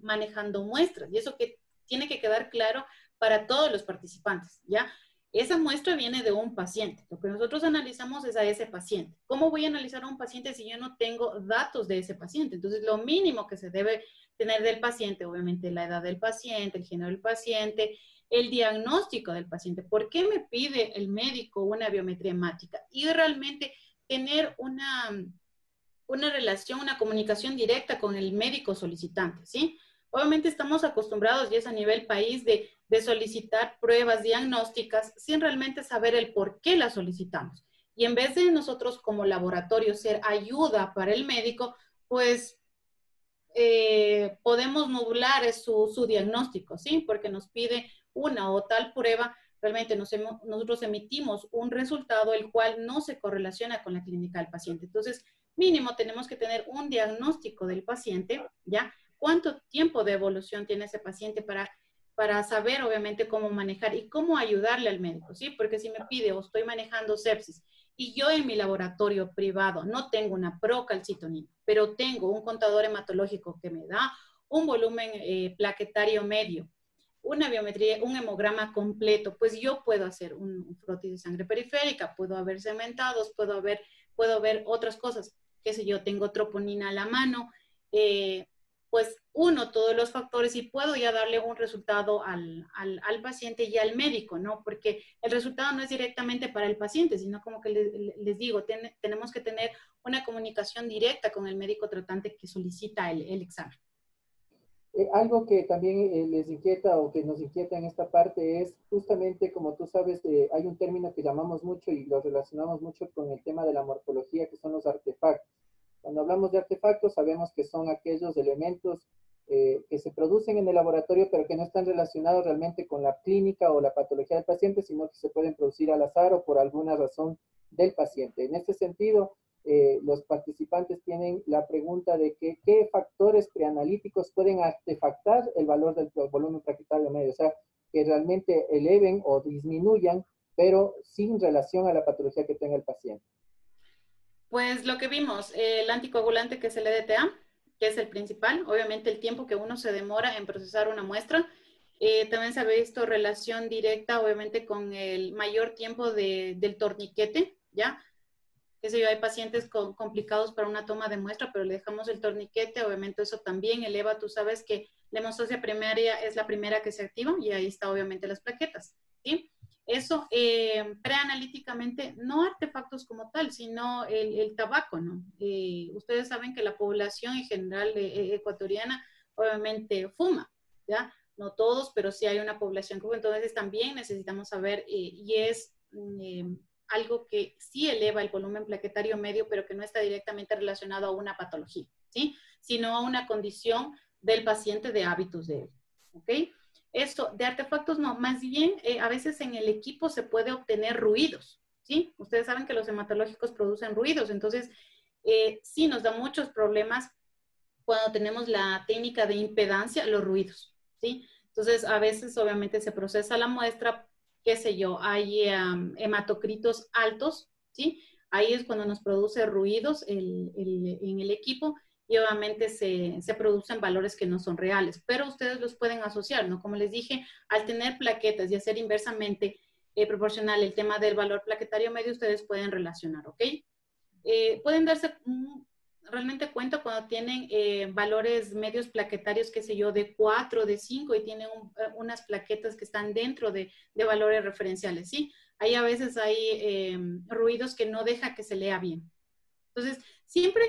manejando muestras y eso que tiene que quedar claro para todos los participantes, ¿ya? Esa muestra viene de un paciente. Lo que nosotros analizamos es a ese paciente. ¿Cómo voy a analizar a un paciente si yo no tengo datos de ese paciente? Entonces, lo mínimo que se debe tener del paciente, obviamente, la edad del paciente, el género del paciente, el diagnóstico del paciente. ¿Por qué me pide el médico una biometría hemática? Y realmente tener una relación, una comunicación directa con el médico solicitante, ¿sí? Obviamente estamos acostumbrados, y es a nivel país, de solicitar pruebas diagnósticas sin realmente saber el por qué las solicitamos. Y en vez de nosotros como laboratorio ser ayuda para el médico, pues podemos nublar su diagnóstico, ¿sí? Porque nos pide una o tal prueba, realmente nosotros emitimos un resultado el cual no se correlaciona con la clínica del paciente. Entonces, mínimo tenemos que tener un diagnóstico del paciente, ¿ya? ¿Cuánto tiempo de evolución tiene ese paciente para saber, obviamente, cómo manejar y cómo ayudarle al médico, ¿sí? Porque si me pide o estoy manejando sepsis y yo en mi laboratorio privado no tengo una procalcitonina, pero tengo un contador hematológico que me da un volumen plaquetario medio, una biometría, un hemograma completo, pues yo puedo hacer un frotis de sangre periférica, puedo haber cementados, puedo ver otras cosas, qué sé yo, tengo troponina a la mano, pues uno todos los factores y puedo ya darle un resultado al paciente y al médico, ¿no? Porque el resultado no es directamente para el paciente, sino como que les digo, tenemos que tener una comunicación directa con el médico tratante que solicita el examen. Algo que también les inquieta o que nos inquieta en esta parte es justamente, como tú sabes, hay un término que llamamos mucho y lo relacionamos mucho con el tema de la morfología, que son los artefactos. Cuando hablamos de artefactos, sabemos que son aquellos elementos que se producen en el laboratorio, pero que no están relacionados realmente con la clínica o la patología del paciente, sino que se pueden producir al azar o por alguna razón del paciente. En este sentido, los participantes tienen la pregunta de que, qué factores preanalíticos pueden artefactar el valor del volumen plaquetario medio, o sea, que realmente eleven o disminuyan, pero sin relación a la patología que tenga el paciente. Pues lo que vimos, el anticoagulante que es el EDTA, que es el principal, obviamente el tiempo que uno se demora en procesar una muestra. También se ha visto relación directa, obviamente, con el mayor tiempo del torniquete, ¿ya? Qué sé yo, hay pacientes complicados para una toma de muestra, pero le dejamos el torniquete, obviamente eso también eleva, tú sabes que la hemostasia primaria es la primera que se activa y ahí está obviamente las plaquetas, ¿sí? Eso preanalíticamente, no artefactos como tal, sino el tabaco, ¿no? Ustedes saben que la población en general ecuatoriana obviamente fuma, ¿ya? No todos, pero sí hay una población que fuma, entonces también necesitamos saber y es algo que sí eleva el volumen plaquetario medio, pero que no está directamente relacionado a una patología, ¿sí? Sino a una condición del paciente de hábitos de él, ¿ok? Esto, de artefactos no, más bien a veces en el equipo se puede obtener ruidos, ¿sí? Ustedes saben que los hematológicos producen ruidos, entonces sí nos da muchos problemas cuando tenemos la técnica de impedancia, los ruidos, ¿sí? Entonces a veces obviamente se procesa la muestra, qué sé yo, hay hematocritos altos, ¿sí? Ahí es cuando nos produce ruidos en el equipo y obviamente se producen valores que no son reales, pero ustedes los pueden asociar, ¿no? Como les dije, al tener plaquetas y hacer inversamente proporcional el tema del valor plaquetario medio, ustedes pueden relacionar, ¿ok? Pueden darse realmente cuenta cuando tienen valores medios plaquetarios, qué sé yo, de 4, de 5 y tienen unas plaquetas que están dentro de valores referenciales, ¿sí? Ahí a veces hay ruidos que no deja que se lea bien. Entonces, siempre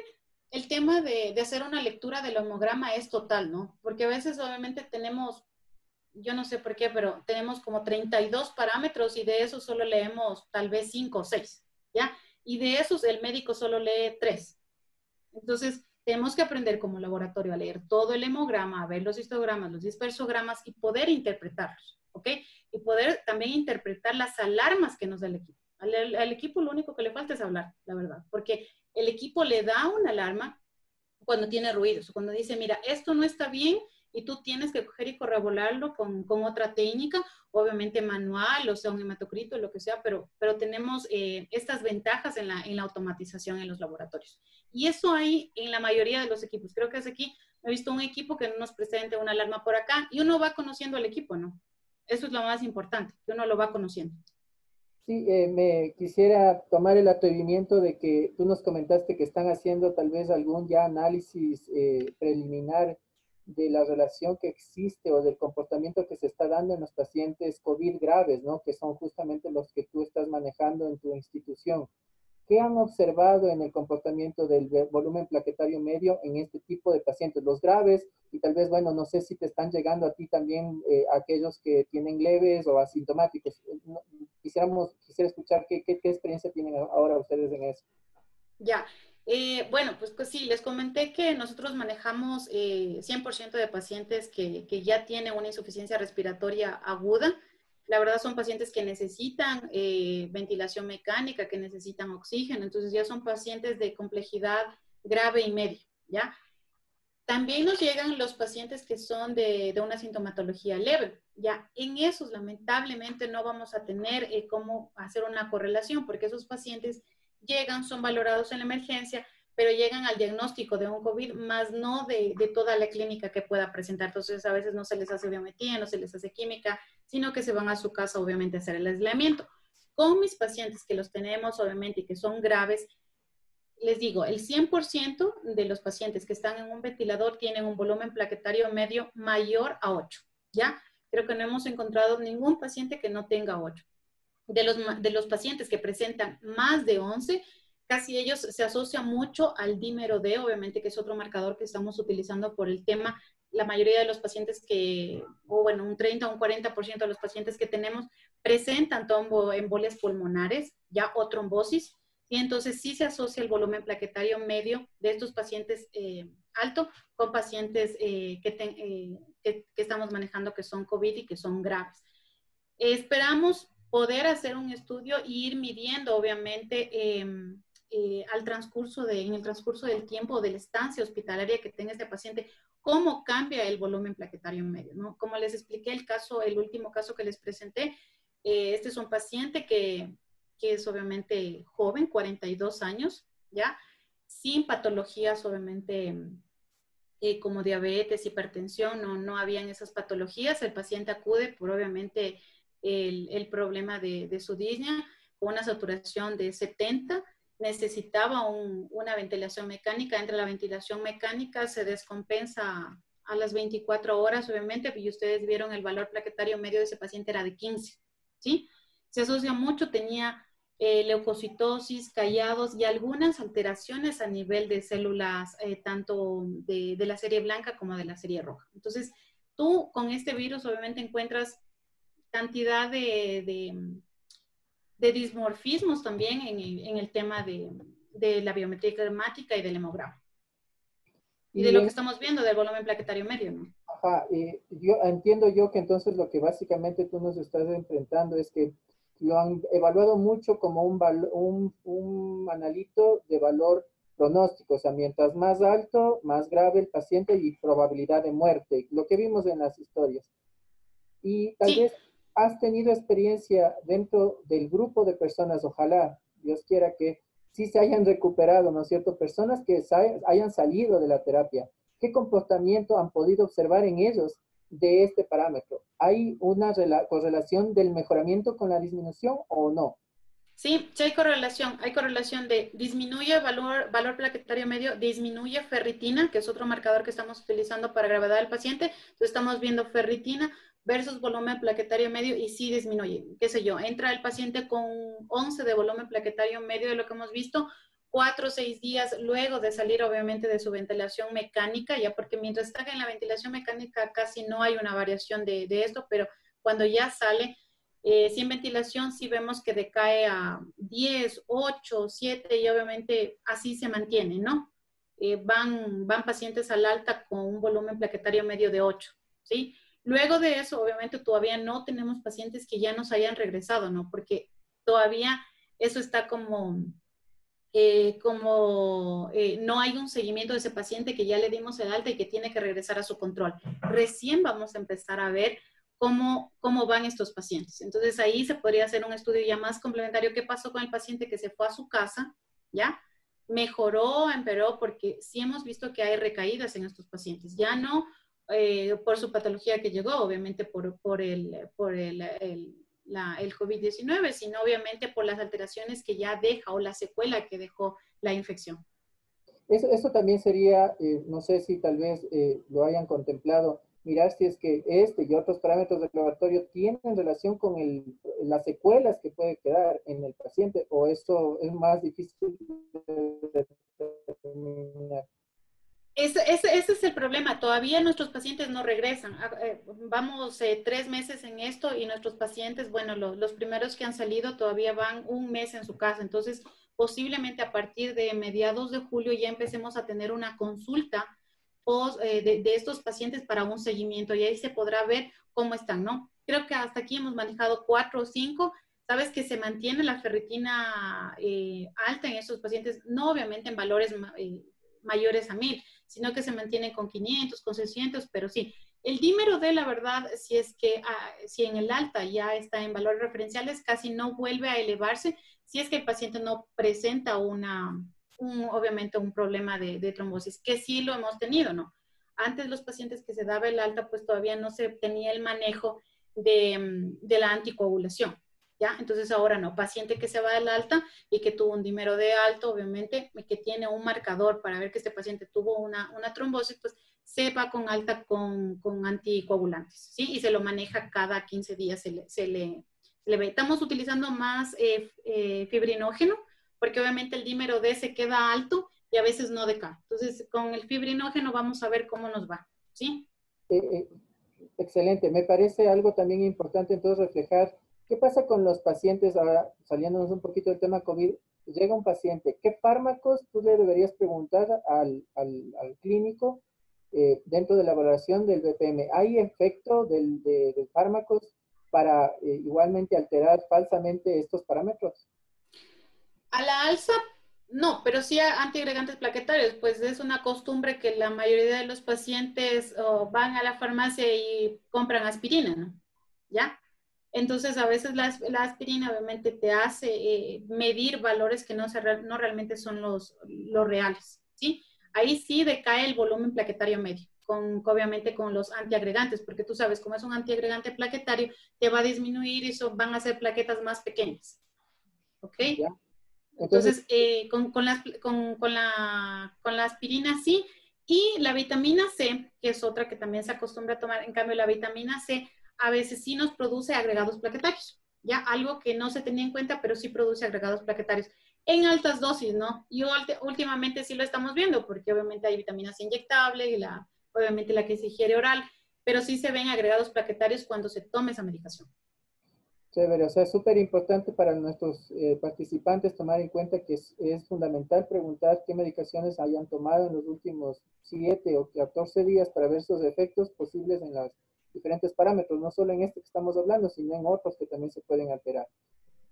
el tema de hacer una lectura del homograma es total, ¿no? Porque a veces obviamente tenemos, yo no sé por qué, pero tenemos como 32 parámetros y de esos solo leemos tal vez 5 o 6, ¿ya? Y de esos el médico solo lee 3. Entonces, tenemos que aprender como laboratorio a leer todo el hemograma, a ver los histogramas, los dispersogramas y poder interpretarlos, ¿ok? Y poder también interpretar las alarmas que nos da el equipo. Al equipo lo único que le falta es hablar, la verdad, porque el equipo le da una alarma cuando tiene ruidos, cuando dice, mira, esto no está bien y tú tienes que coger y corroborarlo con otra técnica, obviamente manual, o sea, un hematocrito, lo que sea, pero tenemos estas ventajas en la automatización en los laboratorios. Y eso hay en la mayoría de los equipos. Creo que es aquí, he visto un equipo que no nos presenta una alarma por acá y uno va conociendo al equipo, ¿no? Eso es lo más importante, que uno lo va conociendo. Sí, me quisiera tomar el atrevimiento de que tú nos comentaste que están haciendo tal vez algún ya análisis preliminar de la relación que existe o del comportamiento que se está dando en los pacientes COVID graves, ¿no? Que son justamente los que tú estás manejando en tu institución. ¿Qué han observado en el comportamiento del volumen plaquetario medio en este tipo de pacientes, los graves? Y tal vez, bueno, no sé si te están llegando a ti también aquellos que tienen leves o asintomáticos. Quisiera escuchar qué experiencia tienen ahora ustedes en eso. Ya, bueno, pues sí, les comenté que nosotros manejamos 100% de pacientes que ya tienen una insuficiencia respiratoria aguda. La verdad son pacientes que necesitan ventilación mecánica, que necesitan oxígeno, entonces ya son pacientes de complejidad grave y media, ¿ya? También nos llegan los pacientes que son de una sintomatología leve. Ya en esos, lamentablemente, no vamos a tener cómo hacer una correlación, porque esos pacientes llegan, son valorados en la emergencia, pero llegan al diagnóstico de un COVID, más no de toda la clínica que pueda presentar. Entonces, a veces no se les hace biometría, no se les hace química, sino que se van a su casa, obviamente, a hacer el aislamiento. Con mis pacientes que los tenemos, obviamente, y que son graves, les digo, el 100% de los pacientes que están en un ventilador tienen un volumen plaquetario medio mayor a 8, ¿ya? Creo que no hemos encontrado ningún paciente que no tenga 8. De los pacientes que presentan más de 11, casi ellos se asocian mucho al dímero D, obviamente que es otro marcador que estamos utilizando por el tema. La mayoría de los pacientes que, o bueno, un 30 o un 40% de los pacientes que tenemos presentan tromboembolias pulmonares, ya o trombosis, y entonces sí se asocia el volumen plaquetario medio de estos pacientes alto con pacientes que estamos manejando que son COVID y que son graves. Esperamos poder hacer un estudio e ir midiendo, obviamente, en el transcurso del tiempo de la estancia hospitalaria que tenga este paciente, cómo cambia el volumen plaquetario medio, ¿no? Como les expliqué el último caso que les presenté, este es un paciente que es obviamente joven, 42 años, ¿ya? Sin patologías, obviamente, como diabetes, hipertensión, no habían esas patologías. El paciente acude por, obviamente, el problema de su disnea, con una saturación de 70, necesitaba una ventilación mecánica. Entre la ventilación mecánica se descompensa a las 24 horas, obviamente, y ustedes vieron el valor plaquetario medio de ese paciente era de 15, ¿sí? Se asocia mucho, tenía leucocitosis, callados y algunas alteraciones a nivel de células, tanto de la serie blanca como de la serie roja. Entonces, tú con este virus obviamente encuentras cantidad de dismorfismos también en el tema de la biometría cromática y del hemograma. Y de Y lo que estamos viendo del volumen plaquetario medio, ¿no? ajá, yo entiendo yo que entonces lo que básicamente tú nos estás enfrentando es que lo han evaluado mucho como un analito de valor pronóstico, o sea, mientras más alto, más grave el paciente y probabilidad de muerte, lo que vimos en las historias. Y tal Sí, vez has tenido experiencia dentro del grupo de personas, ojalá, Dios quiera que sí se hayan recuperado, ¿no es cierto? Personas que hayan salido de la terapia. ¿Qué comportamiento han podido observar en ellos de este parámetro? ¿Hay una correlación del mejoramiento con la disminución o no? sí, sí hay correlación de disminuye valor plaquetario medio, disminuye ferritina, que es otro marcador que estamos utilizando para gravedad del paciente. Entonces estamos viendo ferritina versus volumen plaquetario medio y sí disminuye, qué sé yo, entra el paciente con 11 de volumen plaquetario medio de lo que hemos visto, 4 o 6 días luego de salir obviamente de su ventilación mecánica, ya porque mientras está en la ventilación mecánica casi no hay una variación de esto, pero cuando ya sale sin ventilación sí vemos que decae a 10, 8, 7 y obviamente así se mantiene, ¿no? Van pacientes al alta con un volumen plaquetario medio de 8, ¿sí? Luego de eso, obviamente todavía no tenemos pacientes que ya nos hayan regresado, ¿no? Porque todavía eso está no hay un seguimiento de ese paciente que ya le dimos el alta y que tiene que regresar a su control. Recién vamos a empezar a ver cómo van estos pacientes. Entonces ahí se podría hacer un estudio ya más complementario. ¿Qué pasó con el paciente que se fue a su casa? ¿Ya? ¿Mejoró, empeoró? Porque sí hemos visto que hay recaídas en estos pacientes. Ya no por su patología que llegó, obviamente el COVID-19, sino obviamente por las alteraciones que ya deja o la secuela que dejó la infección. Eso también sería, no sé si tal vez lo hayan contemplado, mirar si es que este y otros parámetros del laboratorio tienen relación con las secuelas que puede quedar en el paciente, o eso es más difícil de determinar. Ese es el problema. Todavía nuestros pacientes no regresan. Vamos 3 meses en esto y nuestros pacientes, bueno, los primeros que han salido todavía van un mes en su casa. Entonces, posiblemente a partir de mediados de julio ya empecemos a tener una consulta de estos pacientes para un seguimiento y ahí se podrá ver cómo están, ¿no? Creo que hasta aquí hemos manejado 4 o 5. Sabes que se mantiene la ferritina alta en estos pacientes, no obviamente en valores mayores a 1000, sino que se mantienen con 500, con 600, pero sí. El dímero D, la verdad, si en el alta ya está en valores referenciales, casi no vuelve a elevarse si es que el paciente no presenta obviamente un problema de trombosis, que sí lo hemos tenido, ¿no? Antes los pacientes que se daba el alta, pues todavía no se tenía el manejo de la anticoagulación. ¿ya? Entonces ahora no, paciente que se va del alta y que tuvo un dímero de alto, obviamente, que tiene un marcador para ver que este paciente tuvo una trombosis, pues se va con alta con anticoagulantes, ¿sí? Y se lo maneja cada 15 días, se le ve. Estamos utilizando más fibrinógeno, porque obviamente el dímero D se queda alto y a veces no decae. Entonces, con el fibrinógeno vamos a ver cómo nos va, ¿sí? Eh, eh, Excelente. Me parece algo también importante entonces reflejar qué pasa con los pacientes, ahora saliéndonos un poquito del tema COVID, llega un paciente, ¿qué fármacos tú le deberías preguntar al clínico dentro de la valoración del BPM? ¿Hay efecto de fármacos para igualmente alterar falsamente estos parámetros? A la alza, no, pero sí a antiagregantes plaquetarios, pues es una costumbre que la mayoría de los pacientes van a la farmacia y compran aspirina, ¿no? ¿Ya? Entonces, a veces la aspirina obviamente te hace medir valores que no realmente son los reales, ¿sí? Ahí sí decae el volumen plaquetario medio, obviamente con los antiagregantes, porque tú sabes, como es un antiagregante plaquetario, te va a disminuir y van a ser plaquetas más pequeñas, ¿ok? ¿Ya? Entonces, Entonces, con la aspirina sí, y la vitamina C, que es otra que también se acostumbra a tomar, en cambio la vitamina C a veces sí nos produce agregados plaquetarios, ya algo que no se tenía en cuenta, pero sí produce agregados plaquetarios en altas dosis, ¿no? Y últimamente sí lo estamos viendo, porque obviamente hay vitamina C inyectable y obviamente la que se ingiere oral, pero sí se ven agregados plaquetarios cuando se toma esa medicación. chévere, o sea, es súper importante para nuestros participantes tomar en cuenta que es fundamental preguntar qué medicaciones hayan tomado en los últimos 7 o 14 días para ver sus efectos posibles en los diferentes parámetros, no solo en este que estamos hablando, sino en otros que también se pueden alterar.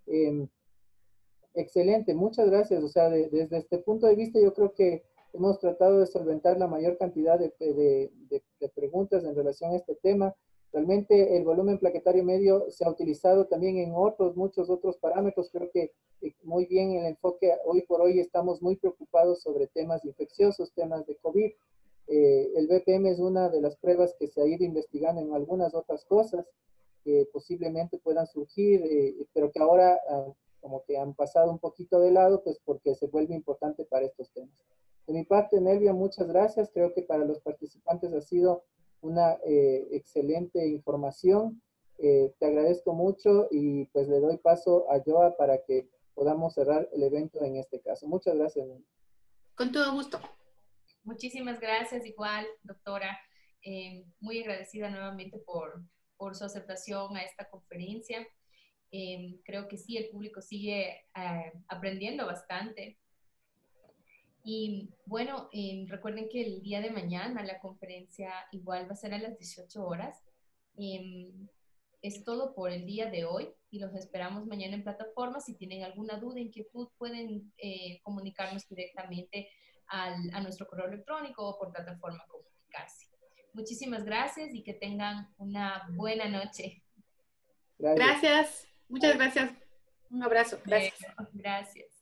Eh, Excelente, muchas gracias. O sea, desde este punto de vista yo creo que hemos tratado de solventar la mayor cantidad de preguntas en relación a este tema. Realmente el volumen plaquetario medio se ha utilizado también en muchos otros parámetros. Creo que muy bien el enfoque, hoy por hoy estamos muy preocupados sobre temas infecciosos, temas de COVID. El BPM es una de las pruebas que se ha ido investigando en algunas otras cosas que posiblemente puedan surgir, pero que ahora como que han pasado un poquito de lado, pues porque se vuelve importante para estos temas. De mi parte, Nelvia, muchas gracias. Creo que para los participantes ha sido una excelente información. Te agradezco mucho y pues le doy paso a Joa para que podamos cerrar el evento en este caso. Muchas gracias. Nelvia. Con todo gusto. Muchísimas gracias, igual, doctora. Muy agradecida nuevamente por su aceptación a esta conferencia. Creo que sí, el público sigue aprendiendo bastante. Y bueno, recuerden que el día de mañana la conferencia igual va a ser a las 18 horas. Es todo por el día de hoy y los esperamos mañana en plataforma. Si tienen alguna duda, inquietud, pueden comunicarnos directamente a nuestro correo electrónico o por plataforma comunicarse. Muchísimas gracias y que tengan una buena noche. Gracias. Gracias. Muchas gracias. Un abrazo. Gracias. Gracias.